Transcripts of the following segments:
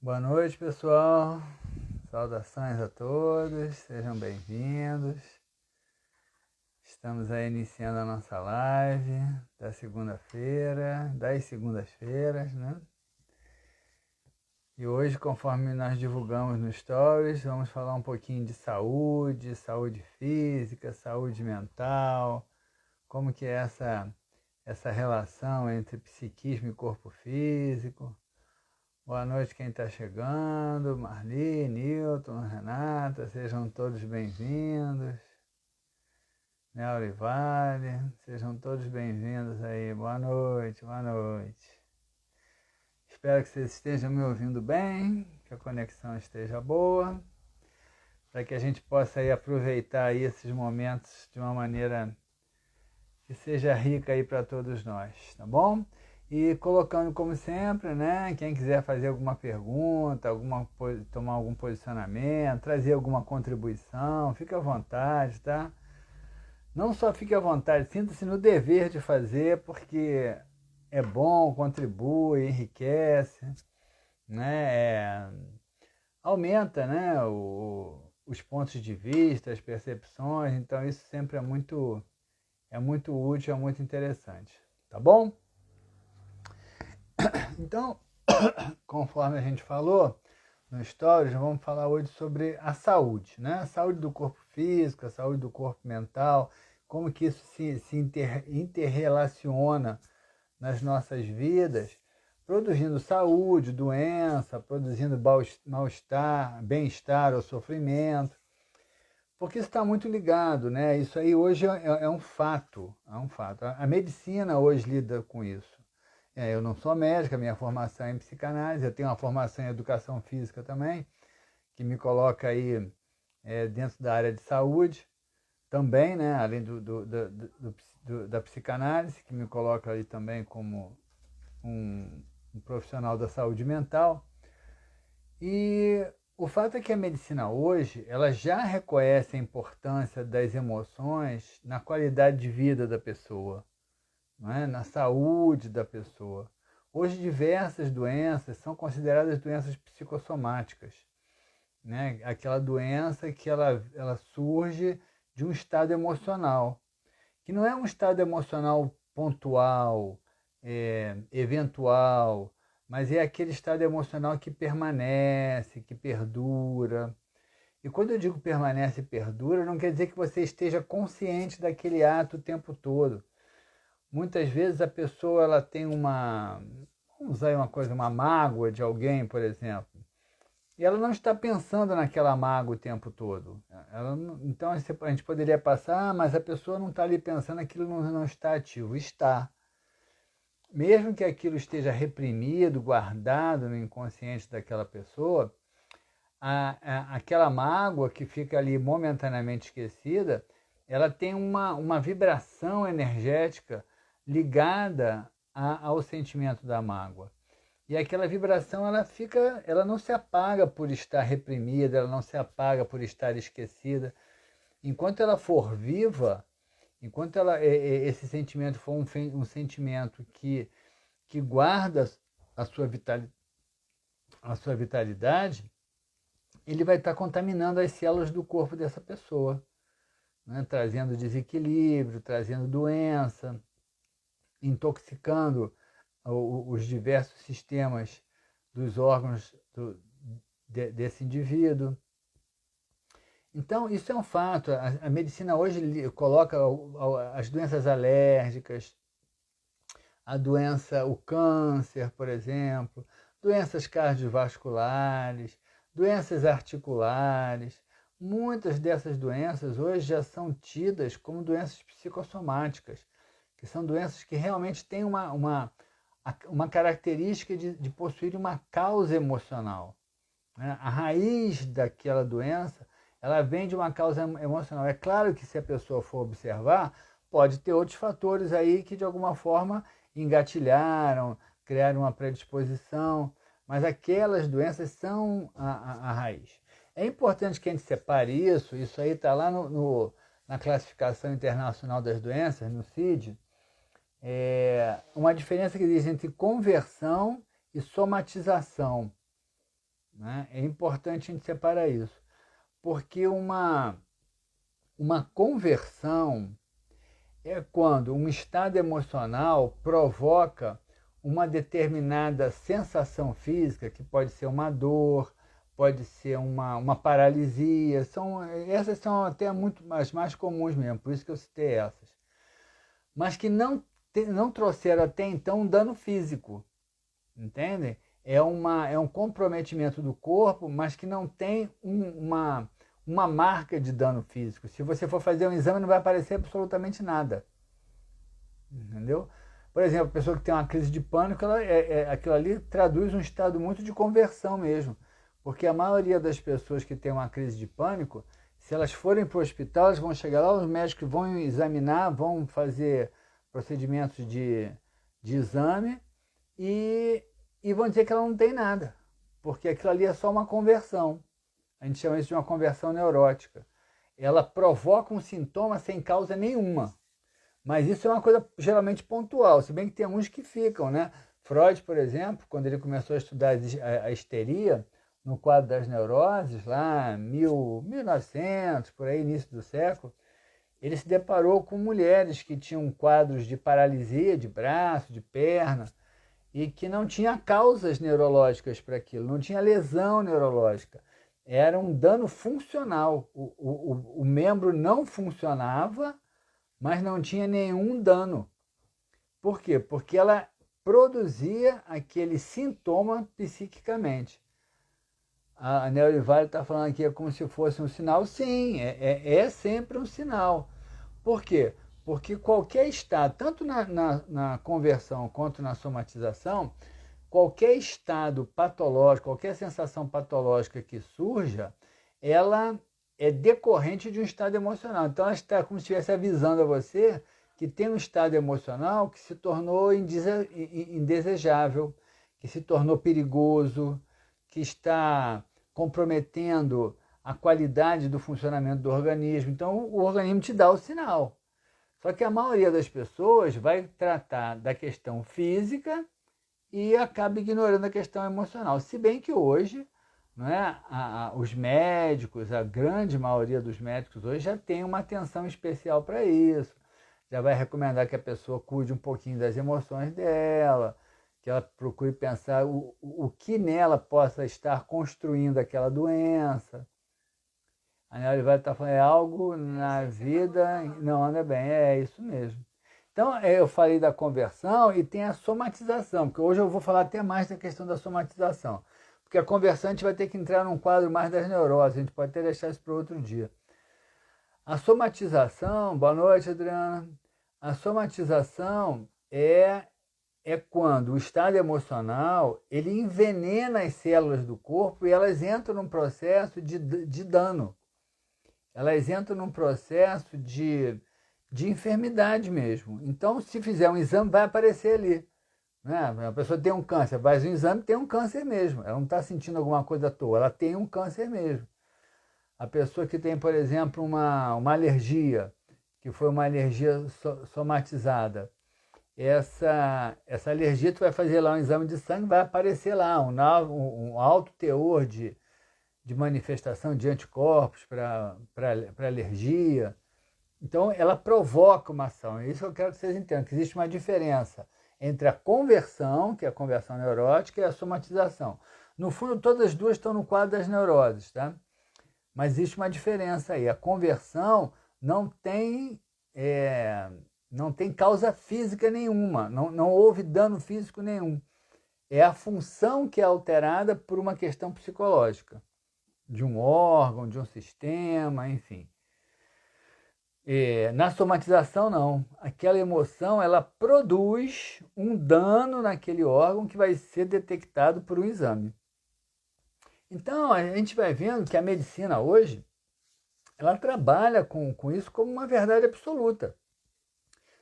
Boa noite, pessoal. Saudações a todos, sejam bem-vindos. Estamos aí iniciando a nossa live da segunda-feira, das segundas-feiras, né? E hoje, conforme nós divulgamos no Stories, vamos falar um pouquinho de saúde, saúde física, saúde mental, como que é essa relação entre psiquismo e corpo físico. Boa noite quem está chegando, Marli, Newton, Renata, sejam todos bem-vindos. Neurivale, sejam todos bem-vindos aí, boa noite, boa noite. Espero que vocês estejam me ouvindo bem, que a conexão esteja boa, para que a gente possa aí aproveitar aí esses momentos de uma maneira que seja rica aí para todos nós, tá bom? E colocando como sempre, né? Quem quiser fazer alguma pergunta, tomar algum posicionamento, trazer alguma contribuição, fique à vontade, tá? Não só fique à vontade, sinta-se no dever de fazer, porque é bom, contribui, enriquece, né? Aumenta, né? Os pontos de vista, as percepções, então isso sempre é muito útil, é muito interessante, tá bom? Então, conforme a gente falou no Stories, vamos falar hoje sobre a saúde, né? A saúde do corpo físico, a saúde do corpo mental, como que isso se interrelaciona nas nossas vidas, produzindo saúde, doença, produzindo mal-estar, bem-estar ou sofrimento, porque isso está muito ligado, né? Isso aí hoje é um fato, é um fato. A medicina hoje lida com isso. Eu não sou médica, minha formação é em psicanálise, eu tenho uma formação em educação física também, que me coloca aí dentro da área de saúde, também, né, além da psicanálise, que me coloca aí também como um profissional da saúde mental. E o fato é que a medicina hoje, ela já reconhece a importância das emoções na qualidade de vida da pessoa, não é? Na saúde da pessoa. Hoje, diversas doenças são consideradas doenças psicossomáticas, né? Aquela doença que ela surge de um estado emocional, que não é um estado emocional pontual, eventual, mas é aquele estado emocional que permanece, que perdura. E quando eu digo permanece e perdura, não quer dizer que você esteja consciente daquele ato o tempo todo. Muitas vezes a pessoa ela tem vamos usar uma coisa, uma mágoa de alguém, por exemplo, e ela não está pensando naquela mágoa o tempo todo. Então a gente poderia passar, mas a pessoa não está ali pensando, aquilo não está ativo. Está. Mesmo que aquilo esteja reprimido, guardado no inconsciente daquela pessoa, aquela mágoa que fica ali momentaneamente esquecida, ela tem uma vibração energética ligada ao sentimento da mágoa. E aquela vibração ela não se apaga por estar reprimida, ela não se apaga por estar esquecida. Enquanto ela for viva, enquanto esse sentimento for um sentimento que guarda a sua, a sua vitalidade, ele vai estar contaminando as células do corpo dessa pessoa, né? Trazendo desequilíbrio, trazendo doença, intoxicando os diversos sistemas dos órgãos desse indivíduo. Então, isso é um fato. A medicina hoje coloca as doenças alérgicas, a doença, o câncer, por exemplo, doenças cardiovasculares, doenças articulares. Muitas dessas doenças hoje já são tidas como doenças psicossomáticas, que são doenças que realmente têm uma característica de possuir uma causa emocional, né? A raiz daquela doença, ela vem de uma causa emocional. É claro que se a pessoa for observar, pode ter outros fatores aí que de alguma forma engatilharam, criaram uma predisposição, mas aquelas doenças são a raiz. É importante que a gente separe isso aí está lá na Classificação Internacional das Doenças, no CID, uma diferença que existe entre conversão e somatização. né? É importante a gente separar isso, porque uma conversão é quando um estado emocional provoca uma determinada sensação física, que pode ser uma dor, pode ser uma paralisia. Essas são até muito mais comuns mesmo, por isso que eu citei essas. Mas que não trouxeram até então um dano físico, entendem? É um comprometimento do corpo, mas que não tem uma marca de dano físico. Se você for fazer um exame, não vai aparecer absolutamente nada. Entendeu? Por exemplo, a pessoa que tem uma crise de pânico, aquilo ali traduz um estado muito de conversão mesmo. Porque a maioria das pessoas que tem uma crise de pânico, se elas forem para o hospital, elas vão chegar lá, os médicos vão examinar, vão fazer procedimentos de exame e vão dizer que ela não tem nada. Porque aquilo ali é só uma conversão. A gente chama isso de uma conversão neurótica. Ela provoca um sintoma sem causa nenhuma. Mas isso é uma coisa geralmente pontual, se bem que tem uns que ficam, né? Freud, por exemplo, quando ele começou a estudar a histeria, no quadro das neuroses, lá 1900, por aí, início do século, ele se deparou com mulheres que tinham quadros de paralisia de braço, de perna, e que não tinha causas neurológicas para aquilo, não tinha lesão neurológica. Era um dano funcional. O membro não funcionava, mas não tinha nenhum dano. Por quê? Porque ela produzia aquele sintoma psiquicamente. A Neurival está falando aqui como se fosse um sinal. Sim, é sempre um sinal. Por quê? Porque qualquer estado, tanto na conversão quanto na somatização, qualquer estado patológico, qualquer sensação patológica que surja, ela é decorrente de um estado emocional. Então ela está como se estivesse avisando a você que tem um estado emocional que se tornou indesejável, que se tornou perigoso, que está comprometendo a qualidade do funcionamento do organismo. Então o organismo te dá o sinal. Só que a maioria das pessoas vai tratar da questão física e acaba ignorando a questão emocional. Se bem que hoje, não é, os médicos, a grande maioria dos médicos hoje já tem uma atenção especial para isso. Já vai recomendar que a pessoa cuide um pouquinho das emoções dela, que ela procure pensar o que nela possa estar construindo aquela doença. A Nelly vai estar falando, é algo na vida não anda bem. É isso mesmo. Então, eu falei da conversão e tem a somatização, porque hoje eu vou falar até mais da questão da somatização. Porque a conversão a gente vai ter que entrar num quadro mais das neuroses, a gente pode até deixar isso para outro dia. A somatização, boa noite, Adriana. A somatização é quando o estado emocional ele envenena as células do corpo e elas entram num processo de dano. Elas entram num processo de enfermidade mesmo. Então, se fizer um exame, vai aparecer ali. Né? A pessoa tem um câncer, faz um exame, tem um câncer mesmo. Ela não está sentindo alguma coisa à toa, ela tem um câncer mesmo. A pessoa que tem, por exemplo, uma alergia, que foi uma alergia somatizada, essa alergia, tu vai fazer lá um exame de sangue, vai aparecer lá um alto teor de manifestação de anticorpos para alergia. Então, ela provoca uma ação. É isso que eu quero que vocês entendam, que existe uma diferença entre a conversão, que é a conversão neurótica, e a somatização. No fundo, todas as duas estão no quadro das neuroses, tá? Mas existe uma diferença aí. A conversão não tem causa física nenhuma, não houve dano físico nenhum. É a função que é alterada por uma questão psicológica, de um órgão, de um sistema, enfim. Na somatização, não. Aquela emoção, ela produz um dano naquele órgão que vai ser detectado por um exame. Então, a gente vai vendo que a medicina hoje, ela trabalha com isso como uma verdade absoluta.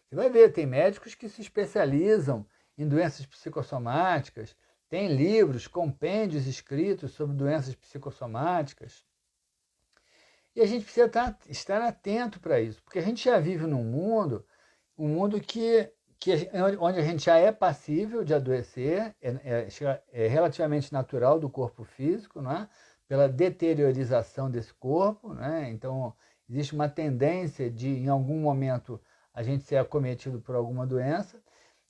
Você vai ver, tem médicos que se especializam em doenças psicossomáticas, tem livros, compêndios escritos sobre doenças psicossomáticas. E a gente precisa estar atento para isso, porque a gente já vive num mundo, um mundo que onde a gente já é passível de adoecer, é relativamente natural do corpo físico, não é? Pela deteriorização desse corpo, né? Então, existe uma tendência de, em algum momento, a gente ser acometido por alguma doença.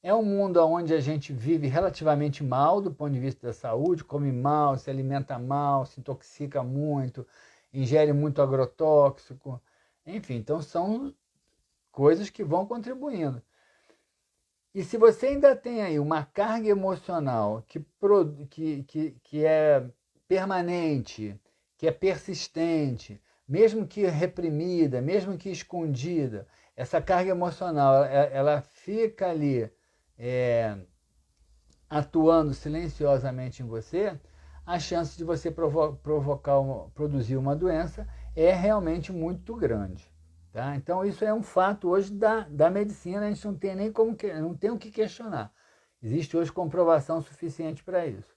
É um mundo onde a gente vive relativamente mal do ponto de vista da saúde, come mal, se alimenta mal, se intoxica muito, ingere muito agrotóxico, enfim, então são coisas que vão contribuindo. E se você ainda tem aí uma carga emocional que é permanente, que é persistente, mesmo que reprimida, mesmo que escondida, essa carga emocional ela fica ali atuando silenciosamente em você, a chance de você produzir uma doença é realmente muito grande. Tá? Então isso é um fato hoje da medicina, a gente não tem nem não tem o que questionar. Existe hoje comprovação suficiente para isso.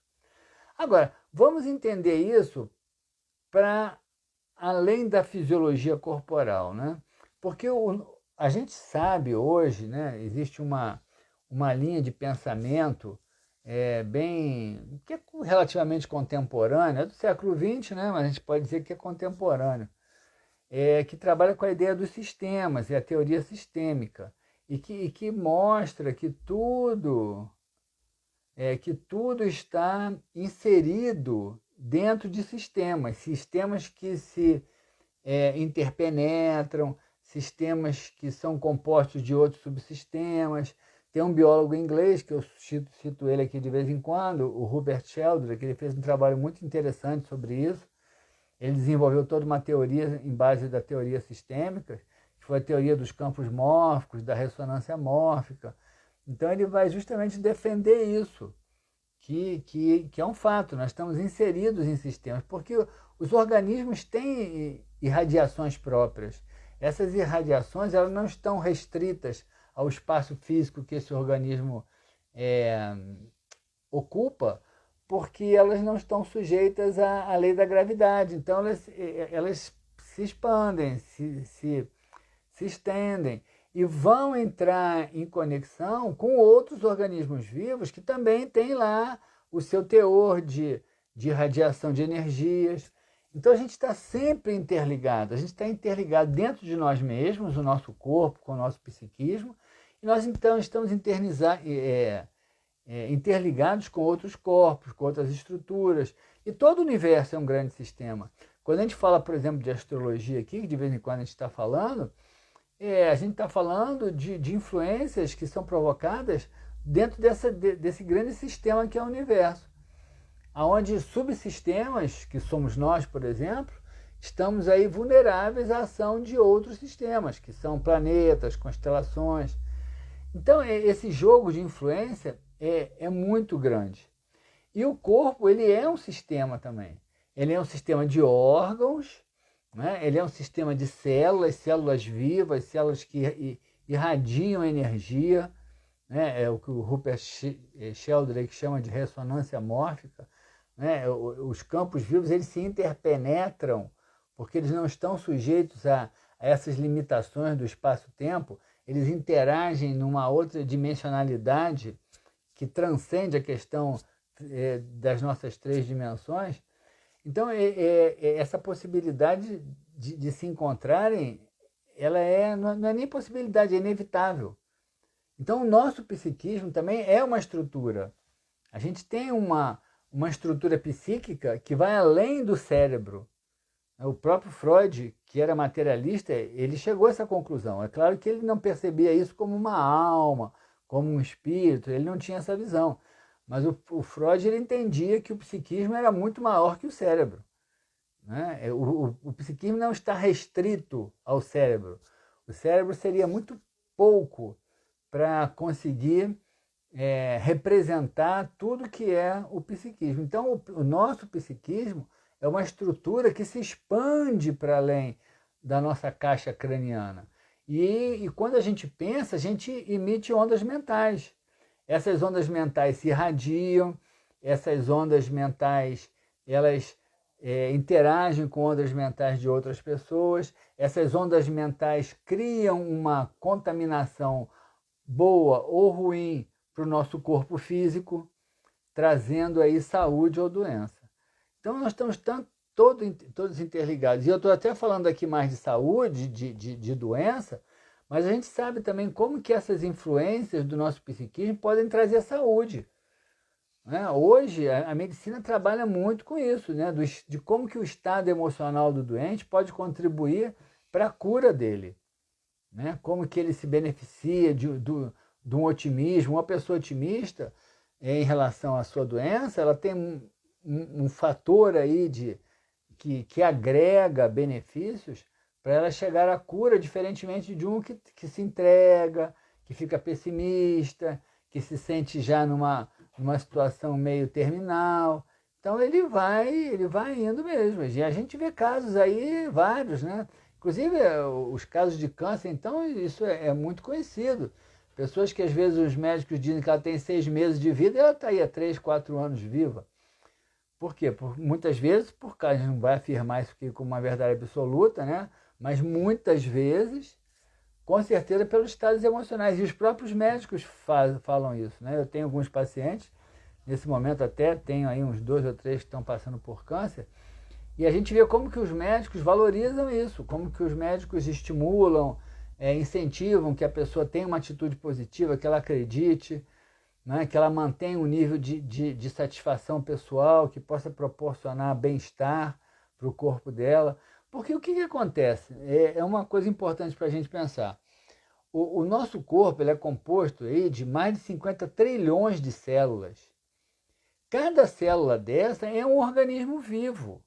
Agora, vamos entender isso para além da fisiologia corporal, né? Porque a gente sabe hoje, né, existe uma linha de pensamento que é relativamente contemporânea, é do século XX, né, mas a gente pode dizer que é contemporâneo, que trabalha com a ideia dos sistemas, é a teoria sistêmica, e que mostra que tudo está inserido dentro de sistemas que se interpenetram, sistemas que são compostos de outros subsistemas. Tem um biólogo inglês, que eu cito ele aqui de vez em quando, o Rupert Sheldrake, que ele fez um trabalho muito interessante sobre isso. Ele desenvolveu toda uma teoria em base da teoria sistêmica, que foi a teoria dos campos mórficos, da ressonância mórfica. Então ele vai justamente defender isso, que é um fato, nós estamos inseridos em sistemas, porque os organismos têm irradiações próprias. Essas irradiações elas não estão restritas ao espaço físico que esse organismo ocupa, porque elas não estão sujeitas à lei da gravidade. Então elas se expandem, se estendem e vão entrar em conexão com outros organismos vivos que também têm lá o seu teor de radiação de energias. Então a gente está sempre interligado, a gente está interligado dentro de nós mesmos, o nosso corpo com o nosso psiquismo, e nós então estamos interligados com outros corpos, com outras estruturas, e todo o universo é um grande sistema. Quando a gente fala, por exemplo, de astrologia aqui, que de vez em quando a gente está falando, a gente está falando de influências que são provocadas dentro desse grande sistema que é o universo, onde subsistemas, que somos nós, por exemplo, estamos aí vulneráveis à ação de outros sistemas, que são planetas, constelações. Então, esse jogo de influência é muito grande. E o corpo, ele é um sistema também. Ele é um sistema de órgãos, né? Ele é um sistema de células vivas, células que irradiam energia, né? É o que o Rupert Sheldrake chama de ressonância mórfica, né? Os campos vivos eles se interpenetram, porque eles não estão sujeitos a essas limitações do espaço-tempo, eles interagem numa outra dimensionalidade que transcende a questão das nossas 3 dimensões. Então, essa possibilidade de se encontrarem, ela não é nem possibilidade, é inevitável. Então, o nosso psiquismo também é uma estrutura. A gente tem uma estrutura psíquica que vai além do cérebro. O próprio Freud, que era materialista, ele chegou a essa conclusão. É claro que ele não percebia isso como uma alma, como um espírito, ele não tinha essa visão. Mas o Freud ele entendia que o psiquismo era muito maior que o cérebro. Né? O psiquismo não está restrito ao cérebro. O cérebro seria muito pouco para conseguir representar tudo que é o psiquismo. Então, o nosso psiquismo é uma estrutura que se expande para além da nossa caixa craniana. E quando a gente pensa, a gente emite ondas mentais. Essas ondas mentais se irradiam, essas ondas mentais elas interagem com ondas mentais de outras pessoas, essas ondas mentais criam uma contaminação boa ou ruim para o nosso corpo físico, trazendo aí saúde ou doença. Então nós estamos todos interligados. E eu estou até falando aqui mais de saúde, de doença, mas a gente sabe também como que essas influências do nosso psiquismo podem trazer saúde. Né? Hoje, a medicina trabalha muito com isso, né? De como que o estado emocional do doente pode contribuir para a cura dele. Né? Como que ele se beneficia de um otimismo. Uma pessoa otimista em relação à sua doença, ela tem um fator aí que agrega benefícios para ela chegar à cura, diferentemente de um que se entrega, que fica pessimista, que se sente já numa situação meio terminal. Então ele vai indo mesmo. E a gente vê casos aí, vários, né? Inclusive os casos de câncer, então isso é muito conhecido. Pessoas que às vezes os médicos dizem que ela tem 6 meses de vida e ela está aí há 3, 4 anos viva. Por quê? Muitas vezes, a gente não vai afirmar isso aqui como uma verdade absoluta, né? Mas muitas vezes, com certeza, pelos estados emocionais. E os próprios médicos falam isso, né? Eu tenho alguns pacientes, nesse momento até tenho aí uns 2 ou 3 que estão passando por câncer, e a gente vê como que os médicos valorizam isso, como que os médicos estimulam, incentivam que a pessoa tenha uma atitude positiva, que ela acredite, né, que ela mantenha um nível de satisfação pessoal, que possa proporcionar bem-estar para o corpo dela. Porque o que acontece? É uma coisa importante para a gente pensar. O nosso corpo ele é composto aí de mais de 50 trilhões de células. Cada célula dessa é um organismo vivo.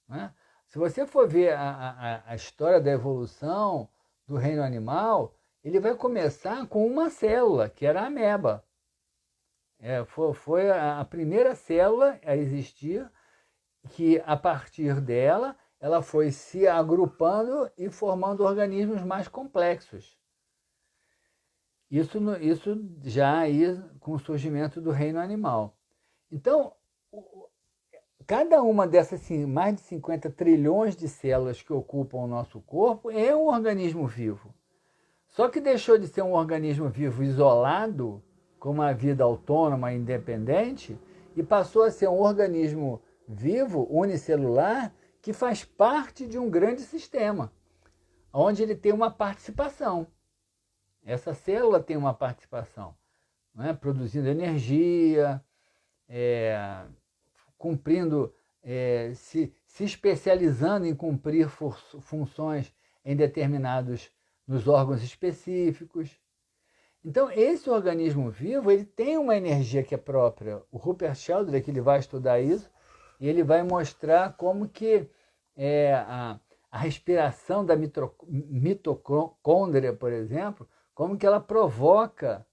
Né? Se você for ver a história da evolução do reino animal, ele vai começar com uma célula, que era a ameba. Foi a primeira célula a existir, que a partir dela ela foi se agrupando e formando organismos mais complexos. Isso já aí com o surgimento do reino animal. Então, cada uma dessas mais de 50 trilhões de células que ocupam o nosso corpo é um organismo vivo. Só que deixou de ser um organismo vivo isolado, com uma vida autônoma e independente, e passou a ser um organismo vivo, unicelular, que faz parte de um grande sistema, onde ele tem uma participação. Essa célula tem uma participação, né? Produzindo energia, cumprindo, se especializando em cumprir funções em nos órgãos específicos. Então, esse organismo vivo, ele tem uma energia que é própria. O Rupert Sheldrake, ele vai estudar isso e ele vai mostrar como que a respiração da mitocôndria, por exemplo, como que ela provoca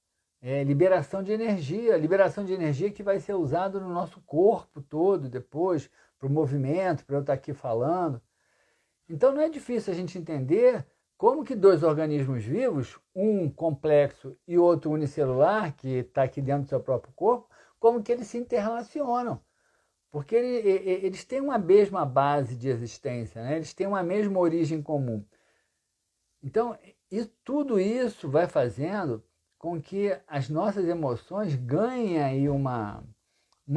liberação de energia que vai ser usada no nosso corpo todo depois, para o movimento, para eu estar aqui falando. Então não é difícil a gente entender como que 2 organismos vivos, um complexo e outro unicelular, que está aqui dentro do seu próprio corpo, como que eles se interrelacionam. Porque eles têm uma mesma base de existência, né? Eles têm uma mesma origem comum. Então, tudo isso vai fazendo com que as nossas emoções ganhem aí uma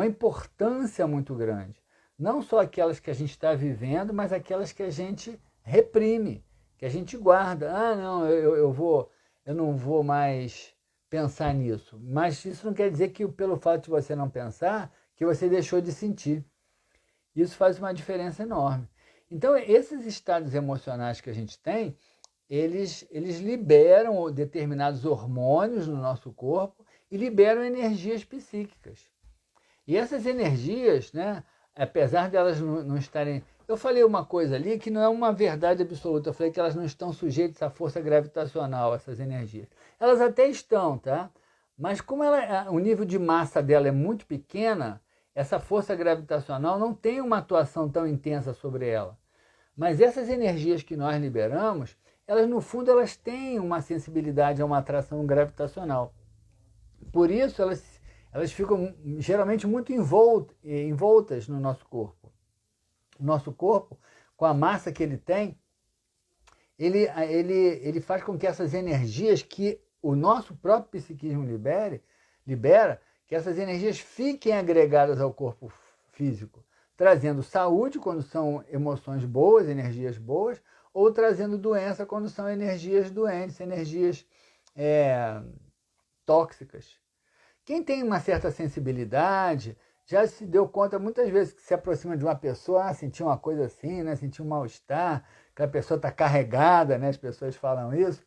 importância muito grande. Não só aquelas que a gente está vivendo, mas aquelas que a gente reprime, que a gente guarda. Ah, não, eu não vou mais pensar nisso. Mas isso não quer dizer que pelo fato de você não pensar, que você deixou de sentir. Isso faz uma diferença enorme. Então, esses estados emocionais que a gente tem, eles liberam determinados hormônios no nosso corpo e liberam energias psíquicas. E essas energias, né, apesar de elas não estarem... Eu falei uma coisa ali que não é uma verdade absoluta. Eu falei que elas não estão sujeitas à força gravitacional, essas energias. Elas até estão, tá? Mas como o nível de massa dela é muito pequena, essa força gravitacional não tem uma atuação tão intensa sobre ela. Mas essas energias que nós liberamos, elas no fundo elas têm uma sensibilidade a uma atração gravitacional. Por isso elas ficam geralmente muito envoltas no nosso corpo. O nosso corpo, com a massa que ele tem, ele faz com que essas energias que o nosso próprio psiquismo libera que essas energias fiquem agregadas ao corpo físico, trazendo saúde quando são emoções boas, energias boas, ou trazendo doença quando são energias doentes, energias tóxicas. Quem tem uma certa sensibilidade já se deu conta muitas vezes que se aproxima de uma pessoa, sentiu uma coisa assim, né? Sentiu um mal-estar, que a pessoa está carregada, né? As pessoas falam isso,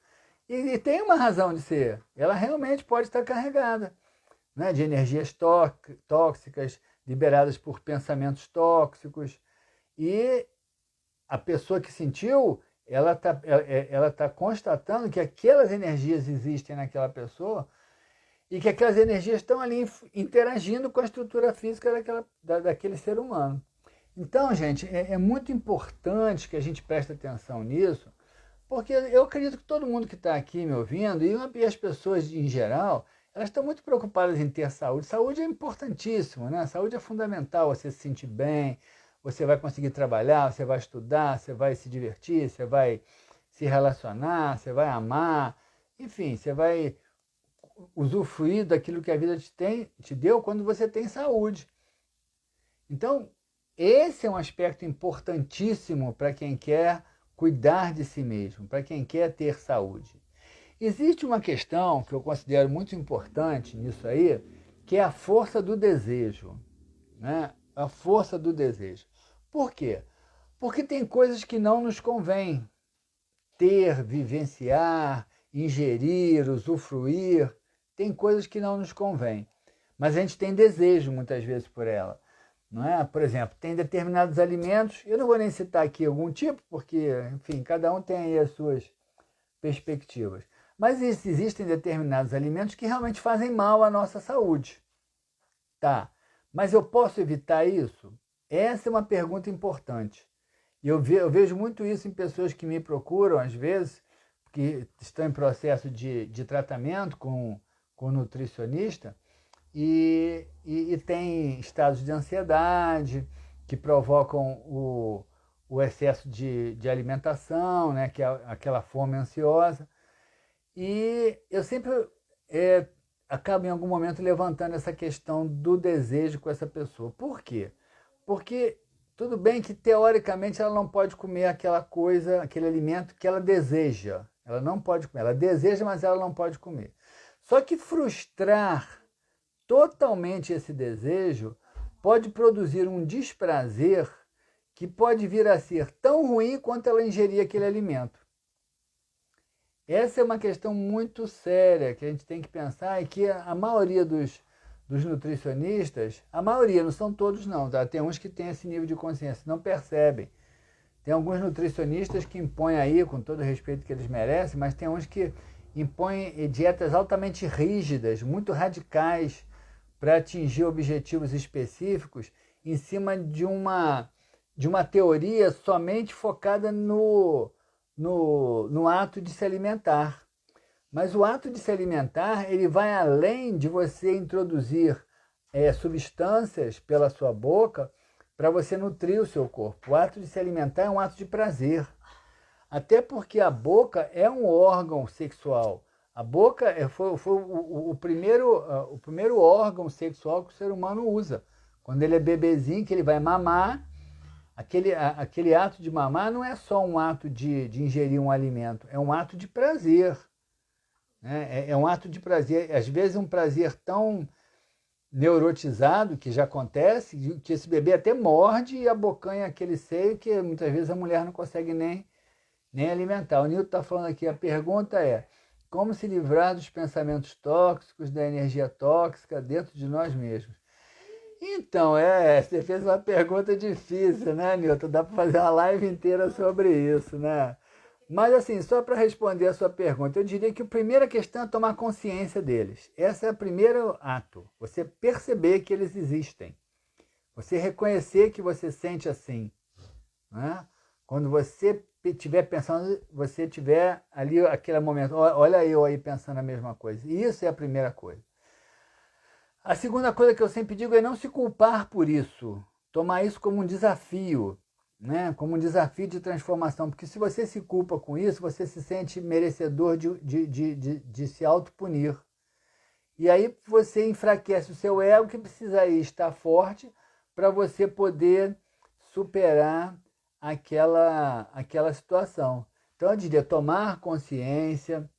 e tem uma razão de ser. Ela realmente pode estar carregada, né? De energias tóxicas, liberadas por pensamentos tóxicos, e a pessoa que sentiu, ela tá constatando que aquelas energias existem naquela pessoa e que aquelas energias estão ali interagindo com a estrutura física daquele ser humano. Então, gente, é muito importante que a gente preste atenção nisso, porque eu acredito que todo mundo que está aqui me ouvindo, e as pessoas em geral, elas estão muito preocupadas em ter saúde. Saúde é importantíssimo, né? Saúde é fundamental, você se sentir bem, você vai conseguir trabalhar, você vai estudar, você vai se divertir, você vai se relacionar, você vai amar, enfim, você vai usufruir daquilo que a vida te deu quando você tem saúde. Então, esse é um aspecto importantíssimo para quem quer cuidar de si mesmo, para quem quer ter saúde. Existe uma questão que eu considero muito importante nisso aí, que é a força do desejo, né? A força do desejo. Por quê? Porque tem coisas que não nos convém ter, vivenciar, ingerir, usufruir. Tem coisas que não nos convém, mas a gente tem desejo muitas vezes por ela. Não é? Por exemplo, tem determinados alimentos, eu não vou nem citar aqui algum tipo, porque, enfim, cada um tem aí as suas perspectivas. Mas existem determinados alimentos que realmente fazem mal à nossa saúde. Tá, mas eu posso evitar isso? Essa é uma pergunta importante. E eu vejo muito isso em pessoas que me procuram, às vezes, que estão em processo de tratamento com nutricionista, e tem estados de ansiedade que provocam o excesso de alimentação, né, que é aquela fome ansiosa. E eu sempre acabo em algum momento levantando essa questão do desejo com essa pessoa. Por quê? Porque tudo bem que teoricamente ela não pode comer aquela coisa, aquele alimento que ela deseja. Ela não pode comer. Ela deseja, mas ela não pode comer. Só que frustrar totalmente esse desejo pode produzir um desprazer que pode vir a ser tão ruim quanto ela ingerir aquele alimento. Essa é uma questão muito séria que a gente tem que pensar, e que a maioria dos nutricionistas, a maioria, não são todos não, tá? Tem uns que têm esse nível de consciência, não percebem. Tem alguns nutricionistas que impõem aí, com todo o respeito que eles merecem, mas tem uns que impõem dietas altamente rígidas, muito radicais, para atingir objetivos específicos em cima de uma teoria somente focada no ato de se alimentar. Mas o ato de se alimentar, ele vai além de você introduzir substâncias pela sua boca para você nutrir o seu corpo. O ato de se alimentar é um ato de prazer. Até porque a boca é um órgão sexual. A boca foi o primeiro órgão sexual que o ser humano usa. Quando ele é bebezinho, que ele vai mamar, aquele ato de mamar não é só um ato de ingerir um alimento, é um ato de prazer. Né? É um ato de prazer, às vezes um prazer tão neurotizado, que já acontece, que esse bebê até morde e abocanha aquele seio que muitas vezes a mulher não consegue nem alimentar. O Nilton está falando aqui, a pergunta é: como se livrar dos pensamentos tóxicos, da energia tóxica dentro de nós mesmos? Então, você fez uma pergunta difícil, né, Nilton? Dá para fazer uma live inteira sobre isso, né? Mas, assim, só para responder a sua pergunta, eu diria que a primeira questão é tomar consciência deles. Esse é o primeiro ato. Você perceber que eles existem. Você reconhecer que você sente assim. Né? Quando você estiver pensando, você estiver ali, aquele momento, olha eu aí pensando a mesma coisa. Isso é a primeira coisa. A segunda coisa que eu sempre digo é não se culpar por isso. Tomar isso como um desafio. né, como um desafio de transformação, porque se você se culpa com isso, você se sente merecedor de se autopunir. E aí você enfraquece o seu ego, que precisa aí estar forte para você poder superar aquela situação. Então eu diria tomar consciência,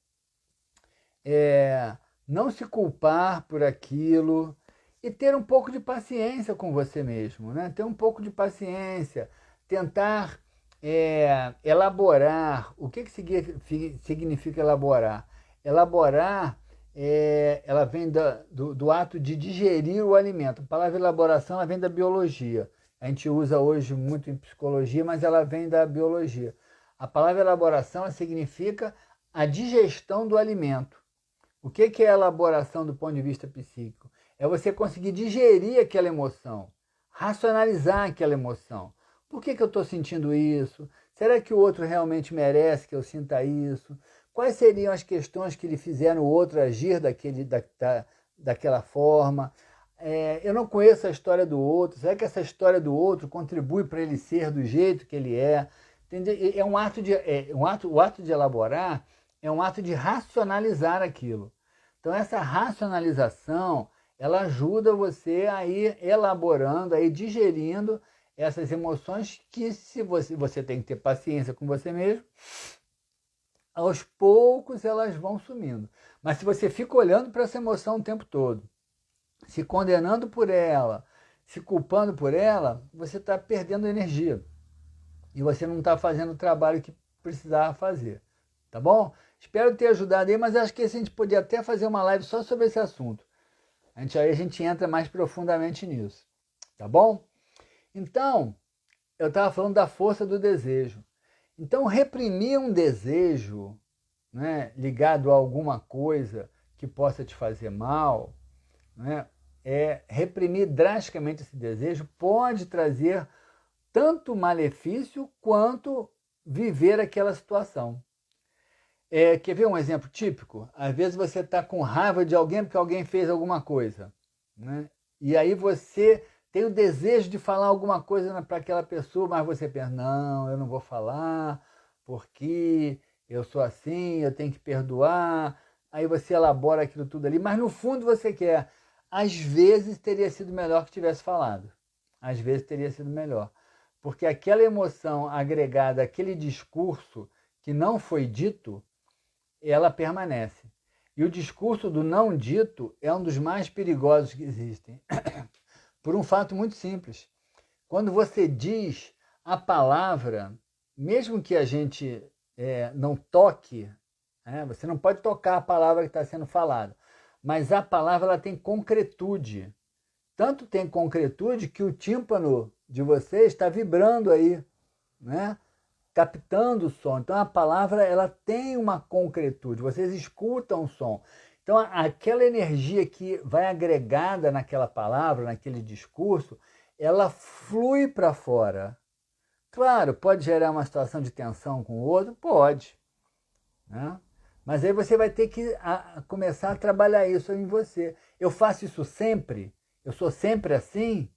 não se culpar por aquilo e ter um pouco de paciência com você mesmo, né? Ter um pouco de paciência, tentar elaborar. O que significa elaborar? Elaborar, ela vem do ato de digerir o alimento. A palavra elaboração ela vem da biologia. A gente usa hoje muito em psicologia, mas ela vem da biologia. A palavra elaboração ela significa a digestão do alimento. O que é elaboração do ponto de vista psíquico? É você conseguir digerir aquela emoção, racionalizar aquela emoção. Por que eu estou sentindo isso? Será que o outro realmente merece que eu sinta isso? Quais seriam as questões que lhe fizeram o outro agir daquela forma? Eu não conheço a história do outro. Será que essa história do outro contribui para ele ser do jeito que ele é? Entendeu? O ato de elaborar é um ato de racionalizar aquilo. Então essa racionalização, ela ajuda você a ir elaborando, a ir digerindo essas emoções que se você tem que ter paciência com você mesmo, aos poucos elas vão sumindo. Mas se você fica olhando para essa emoção o tempo todo, se condenando por ela, se culpando por ela, você está perdendo energia. E você não está fazendo o trabalho que precisava fazer. Tá bom? Espero ter ajudado aí, mas acho que a gente podia até fazer uma live só sobre esse assunto. Aí a gente entra mais profundamente nisso. Tá bom? Então, eu estava falando da força do desejo. Então, reprimir um desejo, né, ligado a alguma coisa que possa te fazer mal, né, reprimir drasticamente esse desejo pode trazer tanto malefício quanto viver aquela situação. Quer ver um exemplo típico? Às vezes você está com raiva de alguém porque alguém fez alguma coisa, né? E aí você tem o desejo de falar alguma coisa para aquela pessoa, mas você pensa, não, eu não vou falar, porque eu sou assim, eu tenho que perdoar. Aí você elabora aquilo tudo ali, mas no fundo você quer. Às vezes teria sido melhor que tivesse falado. Às vezes teria sido melhor. Porque aquela emoção agregada àquele discurso que não foi dito, ela permanece. E o discurso do não dito é um dos mais perigosos que existem. Por um fato muito simples. Quando você diz a palavra, mesmo que a gente não toque, você não pode tocar a palavra que está sendo falada, mas a palavra ela tem concretude. Tanto tem concretude que o tímpano de você está vibrando aí, né? Captando o som. Então a palavra ela tem uma concretude, vocês escutam o som. Então aquela energia que vai agregada naquela palavra, naquele discurso, ela flui para fora. Claro, pode gerar uma situação de tensão com o outro? Pode. Né? Mas aí você vai ter que começar a trabalhar isso em você. Eu faço isso sempre? Eu sou sempre assim?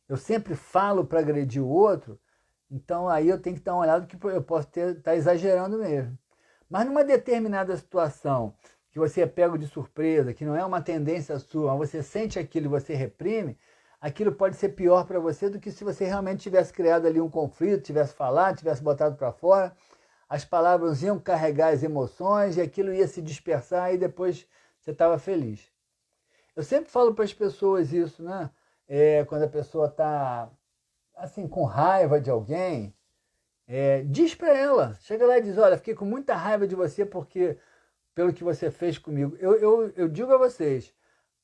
Eu sempre falo para agredir o outro? Então aí eu tenho que dar uma olhada que eu posso estar exagerando mesmo. Mas numa determinada situação que você é pego de surpresa, que não é uma tendência sua, mas você sente aquilo e você reprime, aquilo pode ser pior para você do que se você realmente tivesse criado ali um conflito, tivesse falado, tivesse botado para fora, as palavras iam carregar as emoções e aquilo ia se dispersar e depois você estava feliz. Eu sempre falo para as pessoas isso, né? Quando a pessoa está assim, com raiva de alguém, diz para ela, chega lá e diz, olha, fiquei com muita raiva de você pelo que você fez comigo. Eu digo a vocês,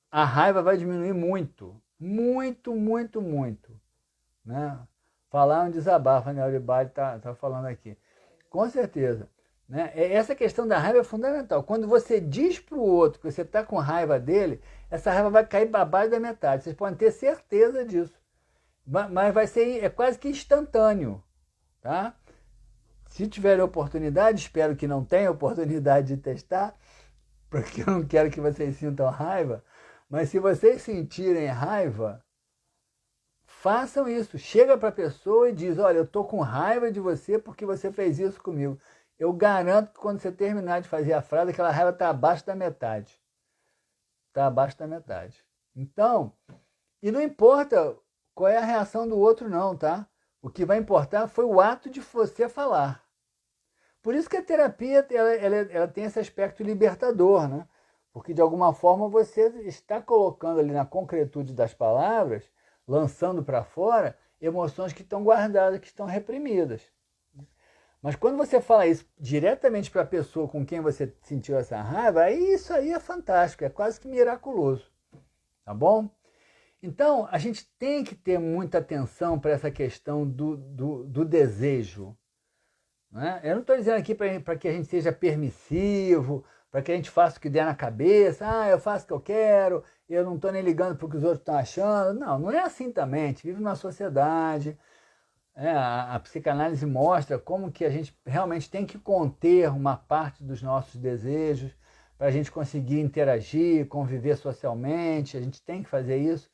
a raiva vai diminuir muito, muito, muito, muito. Né? Falar um desabafo, né? O Auribário tá falando aqui. Com certeza. Né? Essa questão da raiva é fundamental. Quando você diz para o outro que você está com raiva dele, essa raiva vai cair para baixo da metade. Vocês podem ter certeza disso. Mas vai ser quase que instantâneo. Tá? Se tiver oportunidade, espero que não tenha oportunidade de testar, porque eu não quero que vocês sintam raiva, mas se vocês sentirem raiva, façam isso. Chega para a pessoa e diz, olha, eu estou com raiva de você porque você fez isso comigo. Eu garanto que quando você terminar de fazer a frase, aquela raiva está abaixo da metade. Está abaixo da metade. Então, e não importa qual é a reação do outro não, tá? O que vai importar foi o ato de você falar. Por isso que a terapia ela tem esse aspecto libertador, né? Porque de alguma forma você está colocando ali na concretude das palavras, lançando para fora emoções que estão guardadas, que estão reprimidas. Mas quando você fala isso diretamente para a pessoa com quem você sentiu essa raiva, aí isso aí é fantástico, é quase que miraculoso, tá bom? Então, a gente tem que ter muita atenção para essa questão do desejo. Né? Eu não estou dizendo aqui para que a gente seja permissivo, para que a gente faça o que der na cabeça, eu faço o que eu quero, eu não estou nem ligando para o que os outros estão achando. Não, não é assim também, a gente vive numa sociedade. A psicanálise mostra como que a gente realmente tem que conter uma parte dos nossos desejos para a gente conseguir interagir, conviver socialmente, a gente tem que fazer isso,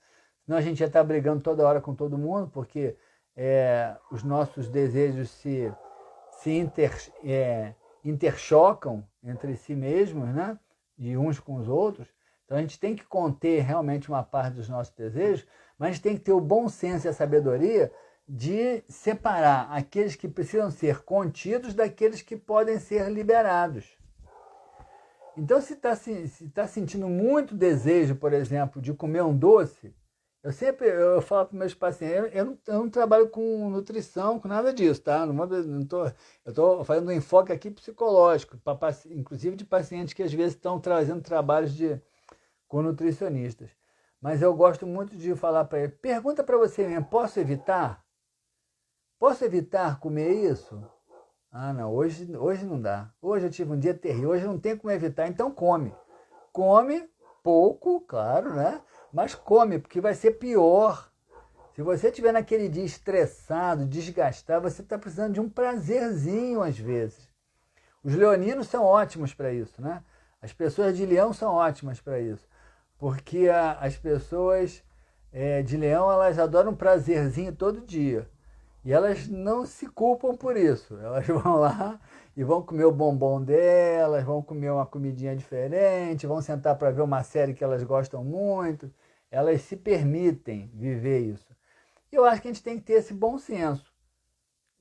senão a gente já está brigando toda hora com todo mundo, porque os nossos desejos interchocam entre si mesmos, né? E uns com os outros. Então a gente tem que conter realmente uma parte dos nossos desejos, mas a gente tem que ter o bom senso e a sabedoria de separar aqueles que precisam ser contidos daqueles que podem ser liberados. Então, se está sentindo muito desejo, por exemplo, de comer um doce, eu falo para meus pacientes, eu não trabalho com nutrição, com nada disso, tá? Eu estou fazendo um enfoque aqui psicológico, inclusive de pacientes que às vezes estão trazendo trabalhos com nutricionistas. Mas eu gosto muito de falar para ele, pergunta para você mesmo, posso evitar? Posso evitar comer isso? Não, hoje não dá. Hoje eu tive um dia terrível, hoje não tem como evitar, então come. Come pouco, claro, né? Mas come, porque vai ser pior. Se você estiver naquele dia estressado, desgastado, você está precisando de um prazerzinho às vezes. Os leoninos são ótimos para isso, né? As pessoas de leão são ótimas para isso. Porque as pessoas de leão, elas adoram um prazerzinho todo dia. E elas não se culpam por isso. Elas vão lá e vão comer o bombom delas, vão comer uma comidinha diferente, vão sentar para ver uma série que elas gostam muito. Elas se permitem viver isso. E eu acho que a gente tem que ter esse bom senso,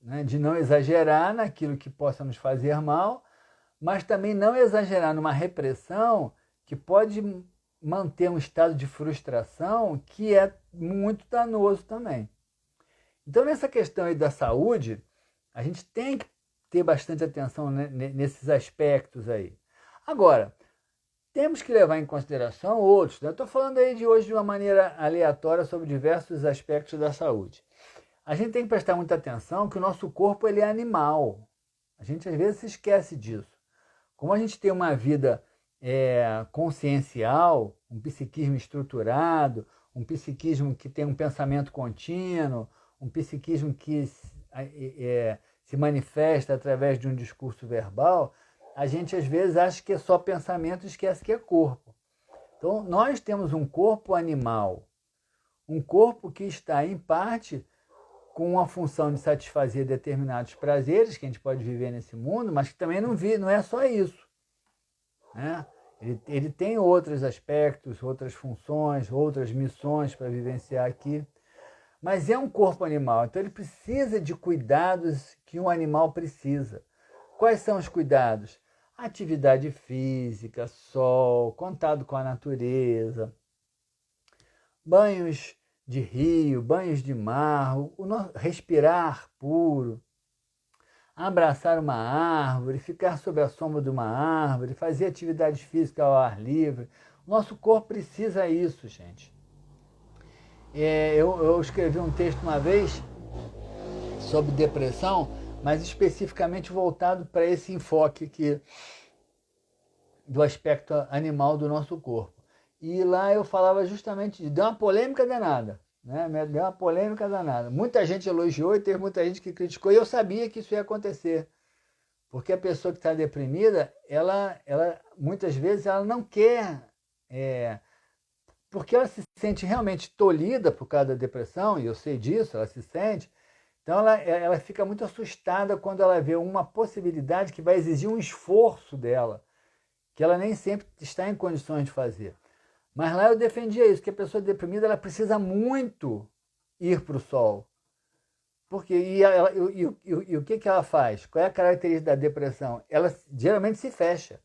né, de não exagerar naquilo que possa nos fazer mal, mas também não exagerar numa repressão que pode manter um estado de frustração que é muito danoso também. Então, nessa questão aí da saúde, a gente tem que ter bastante atenção nesses aspectos aí. Agora, temos que levar em consideração outros. Eu estou falando aí de hoje de uma maneira aleatória sobre diversos aspectos da saúde. A gente tem que prestar muita atenção que o nosso corpo ele é animal. A gente às vezes se esquece disso. Como a gente tem uma vida consciencial, um psiquismo estruturado, um psiquismo que tem um pensamento contínuo, um psiquismo que se manifesta através de um discurso verbal, a gente às vezes acha que é só pensamento e esquece que é corpo. Então, nós temos um corpo animal, um corpo que está, em parte, com a função de satisfazer determinados prazeres que a gente pode viver nesse mundo, mas que também não é só isso, né? Ele tem outros aspectos, outras funções, outras missões para vivenciar aqui. Mas é um corpo animal, então ele precisa de cuidados que um animal precisa. Quais são os cuidados? Atividade física, sol, contato com a natureza, banhos de rio, banhos de mar, respirar puro, abraçar uma árvore, ficar sob a sombra de uma árvore, fazer atividade física ao ar livre. O nosso corpo precisa disso, gente. Eu escrevi um texto uma vez sobre depressão, mas especificamente voltado para esse enfoque aqui do aspecto animal do nosso corpo. E lá eu falava justamente, deu uma polêmica danada, né? Deu uma polêmica danada. Muita gente elogiou e teve muita gente que criticou, e eu sabia que isso ia acontecer. Porque a pessoa que está deprimida, ela muitas vezes ela não quer porque ela se sente realmente tolhida por causa da depressão, e eu sei disso, ela se sente. Então ela fica muito assustada quando ela vê uma possibilidade que vai exigir um esforço dela, que ela nem sempre está em condições de fazer. Mas lá eu defendia isso, que a pessoa deprimida ela precisa muito ir para o sol. Porque, e o que ela faz? Qual é a característica da depressão? Ela geralmente se fecha.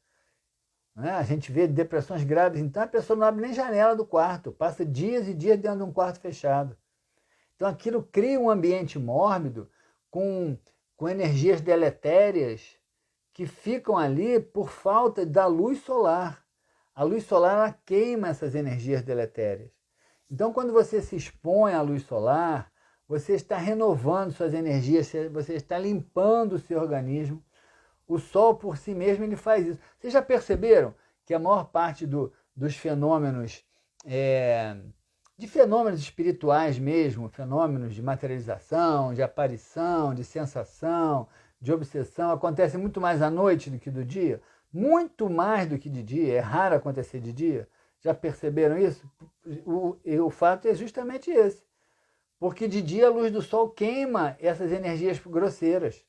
Né? A gente vê depressões graves, então a pessoa não abre nem janela do quarto, passa dias e dias dentro de um quarto fechado. Então aquilo cria um ambiente mórbido com energias deletérias que ficam ali por falta da luz solar. A luz solar ela queima essas energias deletérias. Então quando você se expõe à luz solar, você está renovando suas energias, você está limpando o seu organismo. O sol por si mesmo ele faz isso. Vocês já perceberam que a maior parte dos fenômenos, de fenômenos espirituais mesmo, fenômenos de materialização, de aparição, de sensação, de obsessão, acontece muito mais à noite do que do dia? Muito mais do que de dia. É raro acontecer de dia. Já perceberam isso? O fato é justamente esse. Porque de dia a luz do sol queima essas energias grosseiras.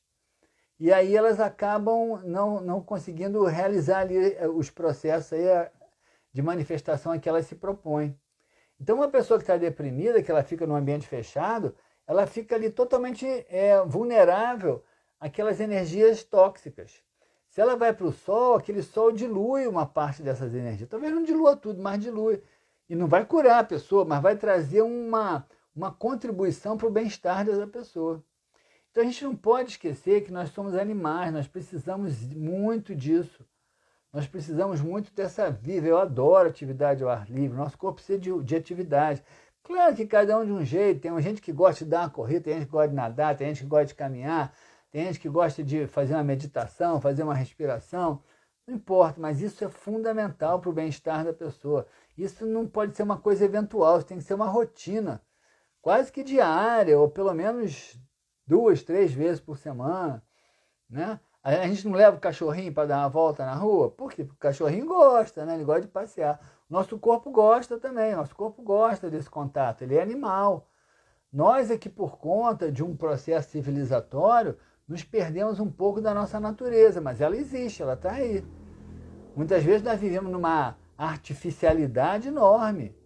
E aí elas acabam não conseguindo realizar ali os processos aí de manifestação a que elas se propõem. Então uma pessoa que está deprimida, que ela fica num ambiente fechado, ela fica ali totalmente vulnerável àquelas energias tóxicas. Se ela vai para o sol, aquele sol dilui uma parte dessas energias. Talvez não dilua tudo, mas dilui. E não vai curar a pessoa, mas vai trazer uma contribuição para o bem-estar dessa pessoa. Então a gente não pode esquecer que nós somos animais, nós precisamos muito disso. Nós precisamos muito dessa vida. Eu adoro atividade ao ar livre, nosso corpo precisa de atividade. Claro que cada um de um jeito, tem gente que gosta de dar uma corrida, tem gente que gosta de nadar, tem gente que gosta de caminhar, tem gente que gosta de fazer uma meditação, fazer uma respiração. Não importa, mas isso é fundamental para o bem-estar da pessoa. Isso não pode ser uma coisa eventual, isso tem que ser uma rotina, quase que diária, ou pelo menos 2, 3 vezes por semana, né? A gente não leva o cachorrinho para dar uma volta na rua? Por quê? Porque o cachorrinho gosta, né? Ele gosta de passear. Nosso corpo gosta também, nosso corpo gosta desse contato, ele é animal. Nós é que por conta de um processo civilizatório, nos perdemos um pouco da nossa natureza, mas ela existe, ela está aí. Muitas vezes nós vivemos numa artificialidade enorme.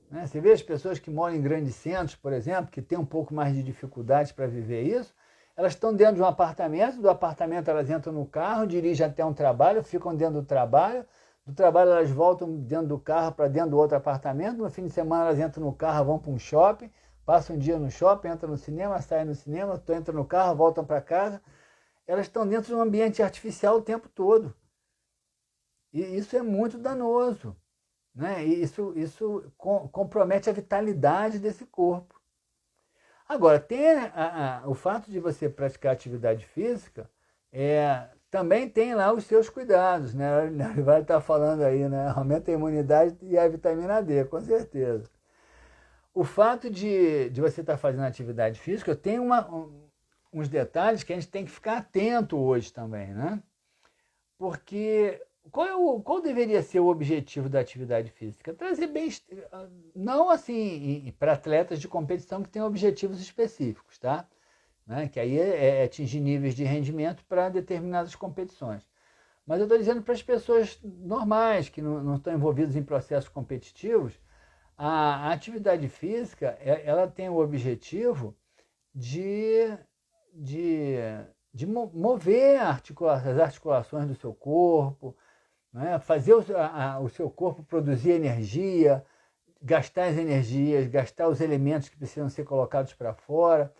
Né? Você vê as pessoas que moram em grandes centros, por exemplo, que têm um pouco mais de dificuldade para viver isso, elas estão dentro de um apartamento, do apartamento elas entram no carro, dirigem até um trabalho, ficam dentro do trabalho elas voltam dentro do carro para dentro do outro apartamento, no fim de semana elas entram no carro, vão para um shopping, passam um dia no shopping, entram no cinema, saem no cinema, entram no carro, voltam para casa. Elas estão dentro de um ambiente artificial o tempo todo. E isso é muito danoso. Né? E isso compromete a vitalidade desse corpo. Agora, tem o fato de você praticar atividade física, também tem lá os seus cuidados, né? Ele vai estar falando aí, né? Aumenta a imunidade e a vitamina D, com certeza. O fato de você estar fazendo atividade física, tem uns detalhes que a gente tem que ficar atento hoje também, né? Porque qual deveria ser o objetivo da atividade física? Trazer bem-estar, não assim para atletas de competição que têm objetivos específicos, tá? Né? Que aí é atingir níveis de rendimento para determinadas competições. Mas eu estou dizendo para as pessoas normais, que não estão envolvidas em processos competitivos, a atividade física ela tem o objetivo de mover as articulações do seu corpo, né? Fazer o seu corpo produzir energia, gastar as energias, gastar os elementos que precisam ser colocados para fora.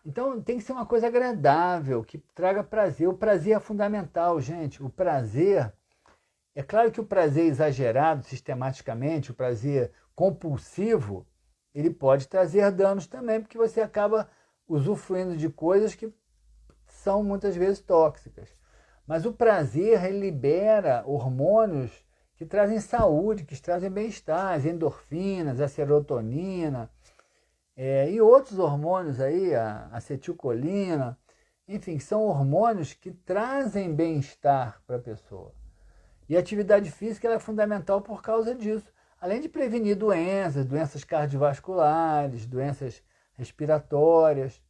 Então tem que ser uma coisa agradável, que traga prazer. O prazer é fundamental, gente. O prazer, é claro que o prazer exagerado sistematicamente, o prazer compulsivo, ele pode trazer danos também, porque você acaba usufruindo de coisas que são muitas vezes tóxicas. Mas o prazer, ele libera hormônios que trazem saúde, que trazem bem-estar, as endorfinas, a serotonina, e outros hormônios aí, a acetilcolina, enfim, são hormônios que trazem bem-estar para a pessoa. E a atividade física ela é fundamental por causa disso. além de prevenir doenças, doenças cardiovasculares, doenças respiratórias.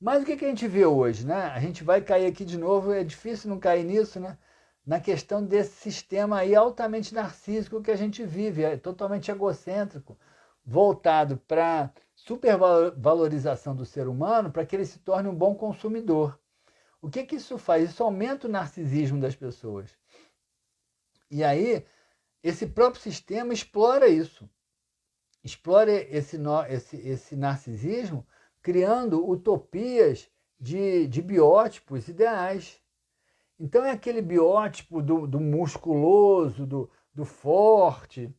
Mas o que a gente vê hoje, né? A gente vai cair aqui de novo, é difícil não cair nisso, né? Na questão desse sistema aí altamente narcísico que a gente vive, é totalmente egocêntrico, voltado para a supervalorização do ser humano, para que ele se torne um bom consumidor. O que isso faz? Isso aumenta o narcisismo das pessoas. E aí, esse próprio sistema explora isso. Explora esse narcisismo, criando utopias de biótipos ideais. Então é aquele biótipo do musculoso, do forte.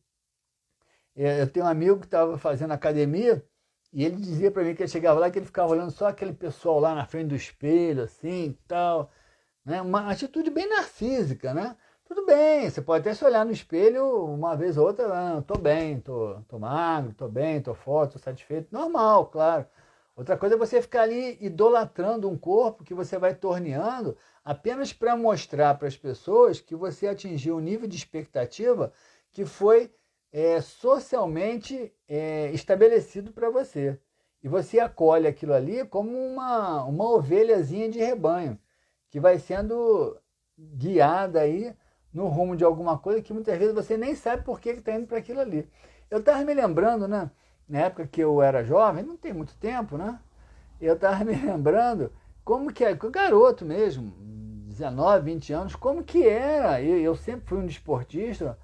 Eu tenho um amigo que estava fazendo academia e ele dizia para mim que ele chegava lá que ele ficava olhando só aquele pessoal lá na frente do espelho, assim, tal, né? Uma atitude bem narcísica, né? Tudo bem, você pode até se olhar no espelho uma vez ou outra, tô bem, tô magro, tô bem, tô forte, tô satisfeito, normal, claro. Outra coisa é você ficar ali idolatrando um corpo que você vai torneando apenas para mostrar para as pessoas que você atingiu um nível de expectativa que foi socialmente estabelecido para você. E você acolhe aquilo ali como uma ovelhazinha de rebanho, que vai sendo guiada aí no rumo de alguma coisa que muitas vezes você nem sabe por que está indo para aquilo ali. Eu estava me lembrando, né, na época que eu era jovem, não tem muito tempo, né? Eu estava me lembrando como que é, garoto mesmo, 19, 20 anos, como que era. Eu sempre fui um desportista,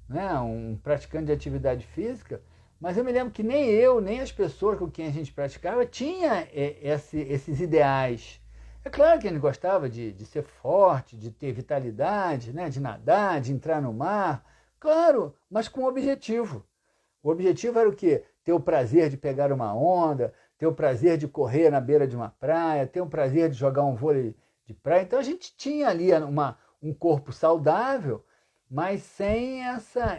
né, um praticante de atividade física, mas eu me lembro que nem eu, nem as pessoas com quem a gente praticava tinha esses ideais. É claro que a gente gostava de ser forte, de ter vitalidade, né, de nadar, de entrar no mar, claro, mas com objetivo. O objetivo era o quê? Ter o prazer de pegar uma onda, ter o prazer de correr na beira de uma praia, ter o prazer de jogar um vôlei de praia. Então a gente tinha ali um corpo saudável, mas sem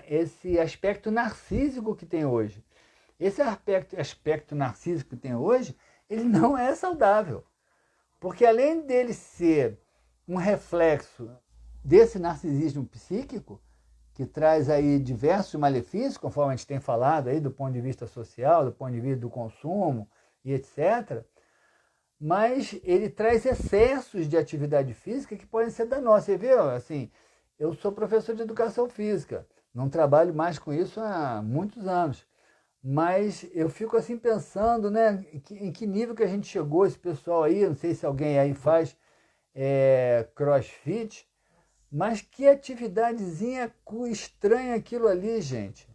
esse aspecto narcísico que tem hoje. Esse aspecto narcísico que tem hoje, ele não é saudável. Porque além dele ser um reflexo desse narcisismo psíquico, que traz aí diversos malefícios, conforme a gente tem falado aí do ponto de vista social, do ponto de vista do consumo e etc., mas ele traz excessos de atividade física que podem ser danosos. Você vê, assim, eu sou professor de educação física, não trabalho mais com isso há muitos anos, mas eu fico assim pensando, né, em que nível que a gente chegou, esse pessoal aí, não sei se alguém aí faz crossfit, mas que atividadezinha estranha aquilo ali, gente.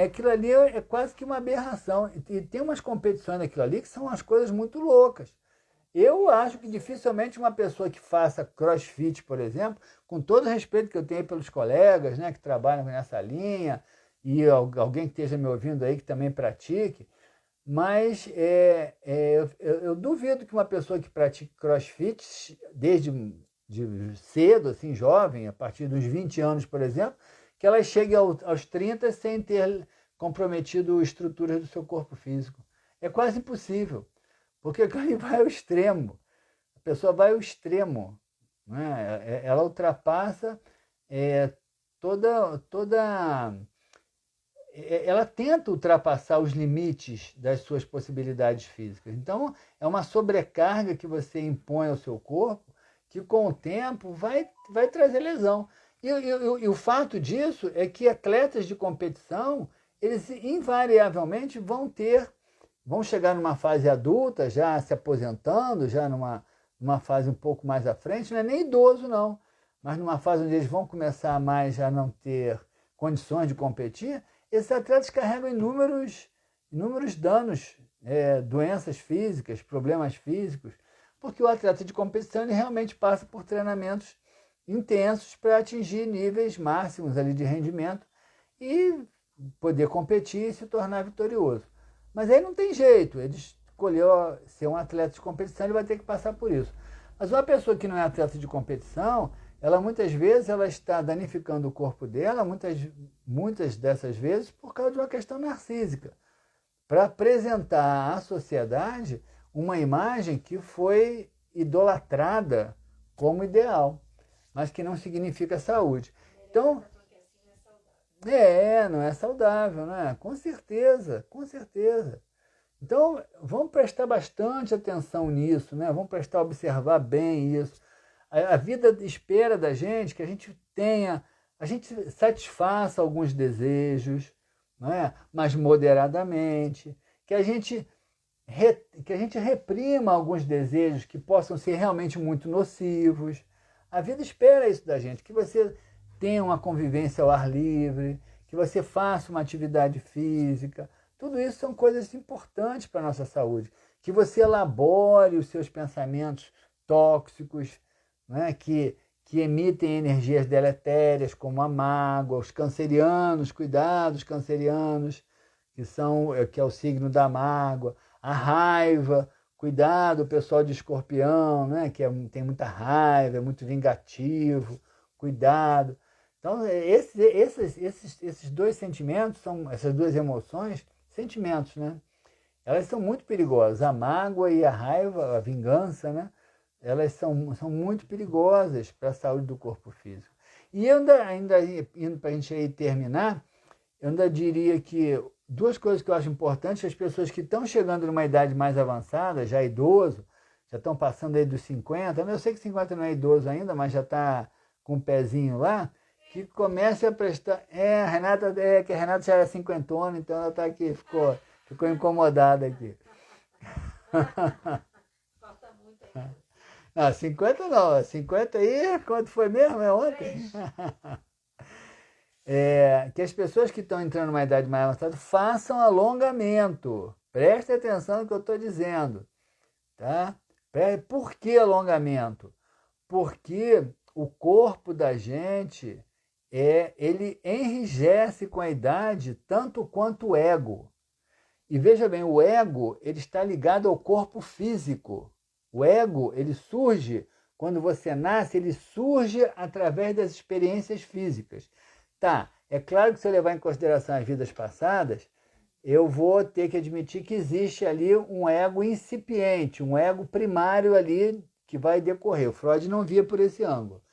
Aquilo ali é quase que uma aberração. E tem umas competições naquilo ali que são umas coisas muito loucas. Eu acho que dificilmente uma pessoa que faça crossfit, por exemplo, com todo o respeito que eu tenho pelos colegas, né, que trabalham nessa linha, e alguém que esteja me ouvindo aí que também pratique, mas eu duvido que uma pessoa que pratique crossfit desde de cedo, assim, jovem, a partir dos 20 anos, por exemplo, que ela chegue aos 30 sem ter comprometido estruturas do seu corpo físico. É quase impossível, porque ele vai ao extremo. A pessoa vai ao extremo, né? Ela ultrapassa toda ela tenta ultrapassar os limites das suas possibilidades físicas. Então, é uma sobrecarga que você impõe ao seu corpo que, com o tempo, vai trazer lesão. E o fato disso é que atletas de competição, eles invariavelmente vão chegar numa fase adulta, já se aposentando, já numa fase um pouco mais à frente, não é nem idoso não, mas numa fase onde eles vão começar mais a não ter condições de competir, esses atletas carregam inúmeros danos, doenças físicas, problemas físicos, porque o atleta de competição ele realmente passa por treinamentos intensos para atingir níveis máximos ali de rendimento e poder competir e se tornar vitorioso. Mas aí não tem jeito, ele escolheu ser um atleta de competição, ele vai ter que passar por isso. Mas uma pessoa que não é atleta de competição, ela muitas vezes ela está danificando o corpo dela, muitas dessas vezes por causa de uma questão narcísica, para apresentar à sociedade uma imagem que foi idolatrada como ideal, mas que não significa saúde. Então, Não é saudável, né? Com certeza, com certeza. Então, vamos prestar bastante atenção nisso, né? Vamos observar bem isso. A vida espera da gente que a gente satisfaça alguns desejos, não é? Mas moderadamente, que a gente reprima alguns desejos que possam ser realmente muito nocivos. A vida espera isso da gente, que você tenha uma convivência ao ar livre, que você faça uma atividade física. Tudo isso são coisas importantes para a nossa saúde. Que você elabore os seus pensamentos tóxicos, né, que emitem energias deletérias, como a mágoa, os cancerianos, cuidado, os cancerianos, que é o signo da mágoa, a raiva, cuidado, o pessoal de Escorpião, né, tem muita raiva, é muito vingativo, cuidado. Então, esses dois sentimentos, essas duas emoções, sentimentos, né? Elas são muito perigosas. A mágoa e a raiva, a vingança, né? Elas são muito perigosas para a saúde do corpo físico. E eu ainda indo para a gente aí terminar, eu ainda diria que duas coisas que eu acho importantes, as pessoas que estão chegando numa idade mais avançada, já idoso, já estão passando aí dos 50, eu sei que 50 não é idoso ainda, mas já está com o pezinho lá, que comece a prestar... a Renata, que a Renata já era cinquentona, então ela está aqui, ficou incomodada aqui. Falta muito ainda. Ah, 50 não, 50 aí, quanto foi mesmo? É ontem? Que as pessoas que estão entrando numa idade mais avançada façam alongamento. Preste atenção no que eu estou dizendo. Tá? Por que alongamento? Porque o corpo da gente, ele enrijece com a idade tanto quanto o ego. E veja bem, o ego ele está ligado ao corpo físico. O ego ele surge, quando você nasce, ele surge através das experiências físicas. Tá, é claro que se eu levar em consideração as vidas passadas, eu vou ter que admitir que existe ali um ego incipiente, um ego primário ali que vai decorrer. O Freud não via por esse ângulo.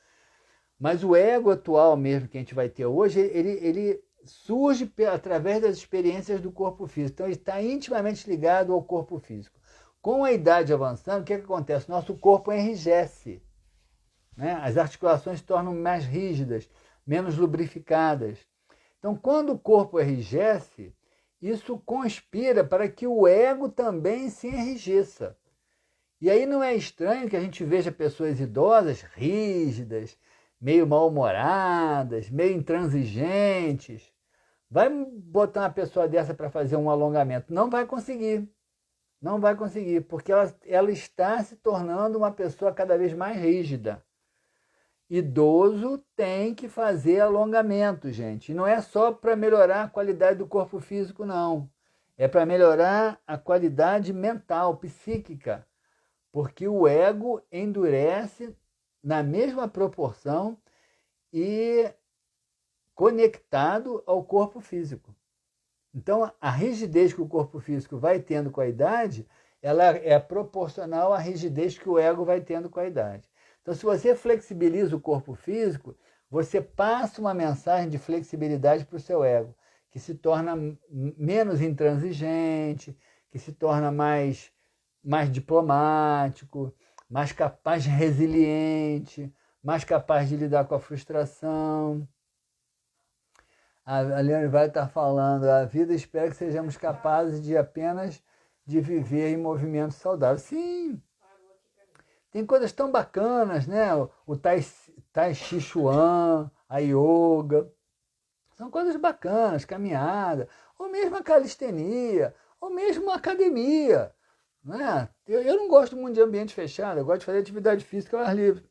Mas o ego atual mesmo que a gente vai ter hoje, ele surge através das experiências do corpo físico. Então ele está intimamente ligado ao corpo físico. Com a idade avançando, o que acontece? Nosso corpo enrijece, né? As articulações se tornam mais rígidas, menos lubrificadas. Então, quando o corpo enrijece, isso conspira para que o ego também se enrijeça. E aí não é estranho que a gente veja pessoas idosas, rígidas, meio mal-humoradas, meio intransigentes. Vai botar uma pessoa dessa para fazer um alongamento? Não vai conseguir. Não vai conseguir, porque ela está se tornando uma pessoa cada vez mais rígida. Idoso tem que fazer alongamento, gente. E não é só para melhorar a qualidade do corpo físico, não. É para melhorar a qualidade mental, psíquica. Porque o ego endurece na mesma proporção e conectado ao corpo físico. Então, a rigidez que o corpo físico vai tendo com a idade, ela é proporcional à rigidez que o ego vai tendo com a idade. Então, se você flexibiliza o corpo físico, você passa uma mensagem de flexibilidade para o seu ego, que se torna menos intransigente, que se torna mais diplomático, mais capaz, resiliente, mais capaz de lidar com a frustração. A Leone vai estar falando, a vida espera que sejamos capazes de apenas de viver em movimentos saudáveis. Sim, tem coisas tão bacanas, né? O Tai Chi Chuan, a yoga, são coisas bacanas, caminhada, ou mesmo a calistenia, ou mesmo a academia. Né? Eu não gosto muito de ambiente fechado, eu gosto de fazer atividade física ao ar livre,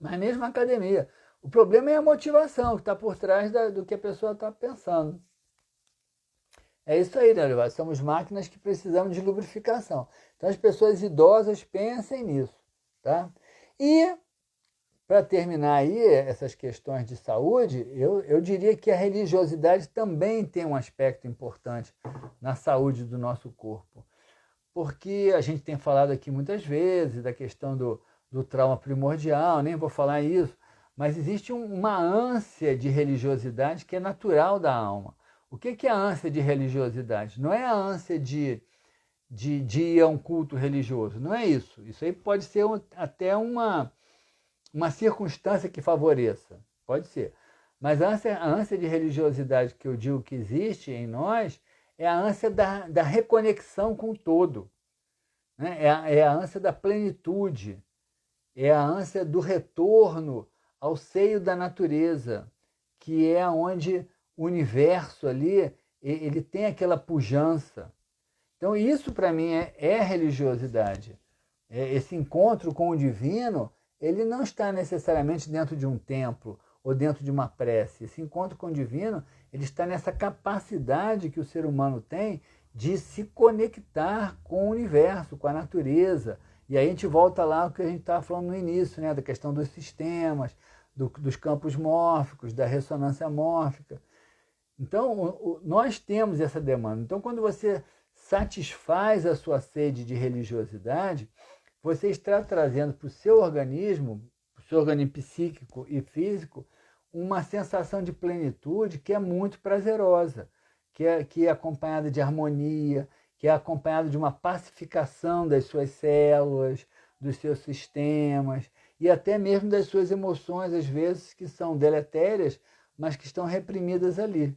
mas mesmo a academia. O problema é a motivação que está por trás do que a pessoa está pensando. É isso aí, né, Olivar? Somos máquinas que precisamos de lubrificação. Então as pessoas idosas pensem nisso. Tá? E, para terminar aí essas questões de saúde, eu diria que a religiosidade também tem um aspecto importante na saúde do nosso corpo. Porque a gente tem falado aqui muitas vezes da questão do trauma primordial, nem vou falar isso, mas existe uma ânsia de religiosidade que é natural da alma. O que é a ânsia de religiosidade? Não é a ânsia de ir a um culto religioso, não é isso. Isso aí pode ser até uma circunstância que favoreça, pode ser. Mas a ânsia de religiosidade que eu digo que existe em nós é a ânsia da reconexão com o todo, né? É a ânsia da plenitude, é a ânsia do retorno ao seio da natureza, que é onde o universo ali, ele tem aquela pujança. Então isso para mim é religiosidade. Esse encontro com o divino, ele não está necessariamente dentro de um templo ou dentro de uma prece. Esse encontro com o divino, ele está nessa capacidade que o ser humano tem de se conectar com o universo, com a natureza. E aí a gente volta lá ao que a gente estava falando no início, né? Da questão dos sistemas, dos campos mórficos, da ressonância mórfica. Então, nós temos essa demanda. Então, quando você satisfaz a sua sede de religiosidade, você está trazendo para o seu organismo psíquico e físico, uma sensação de plenitude que é muito prazerosa, que é acompanhada de harmonia, que é acompanhada de uma pacificação das suas células, dos seus sistemas e até mesmo das suas emoções, às vezes, que são deletérias, mas que estão reprimidas ali.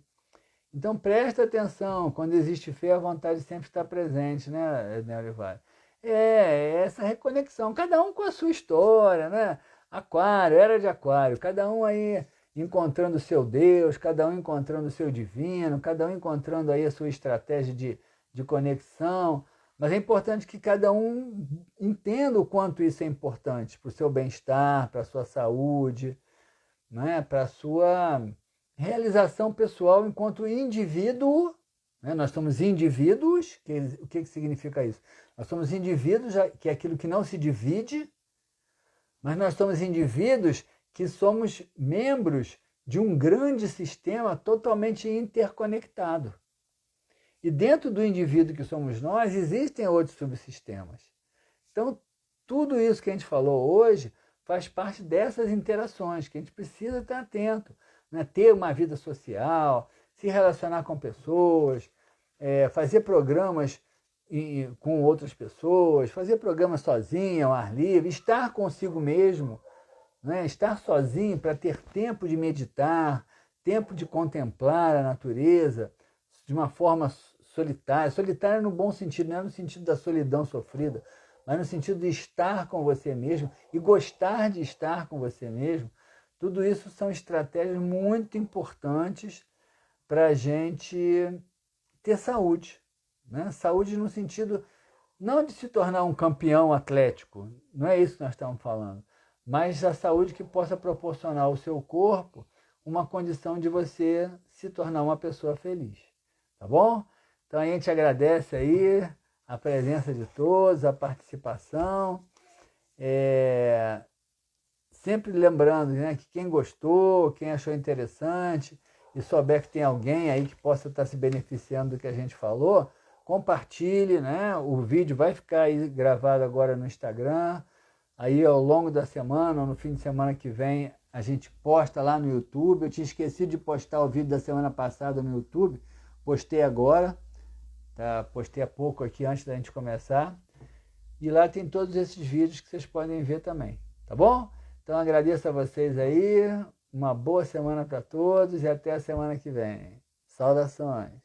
Então, presta atenção, quando existe fé, a vontade sempre está presente, né, Olivário? Essa reconexão, cada um com a sua história, né? Aquário, era de Aquário, cada um aí encontrando o seu Deus, cada um encontrando o seu divino, cada um encontrando aí a sua estratégia de conexão, mas é importante que cada um entenda o quanto isso é importante para o seu bem-estar, para a sua saúde, né? Para a sua realização pessoal enquanto indivíduo, né? Nós somos indivíduos, o que significa isso? Nós somos indivíduos, que é aquilo que não se divide, mas nós somos indivíduos que somos membros de um grande sistema totalmente interconectado. E dentro do indivíduo que somos nós, existem outros subsistemas. Então, tudo isso que a gente falou hoje faz parte dessas interações, que a gente precisa estar atento, né? Ter uma vida social, se relacionar com pessoas, fazer programas com outras pessoas, fazer programas sozinho, ao ar livre, estar consigo mesmo, né? Estar sozinho para ter tempo de meditar, tempo de contemplar a natureza de uma forma solitária. Solitária no bom sentido, não é no sentido da solidão sofrida, mas no sentido de estar com você mesmo e gostar de estar com você mesmo. Tudo isso são estratégias muito importantes para a gente ter saúde, né? Saúde no sentido não de se tornar um campeão atlético, não é isso que nós estamos falando, mas a saúde que possa proporcionar ao seu corpo uma condição de você se tornar uma pessoa feliz, tá bom? Então a gente agradece aí a presença de todos, a participação, sempre lembrando, né, que quem gostou, quem achou interessante e souber que tem alguém aí que possa estar se beneficiando do que a gente falou, compartilhe, né? O vídeo vai ficar aí gravado agora no Instagram, aí ao longo da semana ou no fim de semana que vem a gente posta lá no YouTube. Eu tinha esquecido de postar o vídeo da semana passada no YouTube, postei agora, tá? Postei há pouco aqui antes da gente começar, e lá tem todos esses vídeos que vocês podem ver também, tá bom? Então agradeço a vocês aí, uma boa semana para todos e até a semana que vem. Saudações!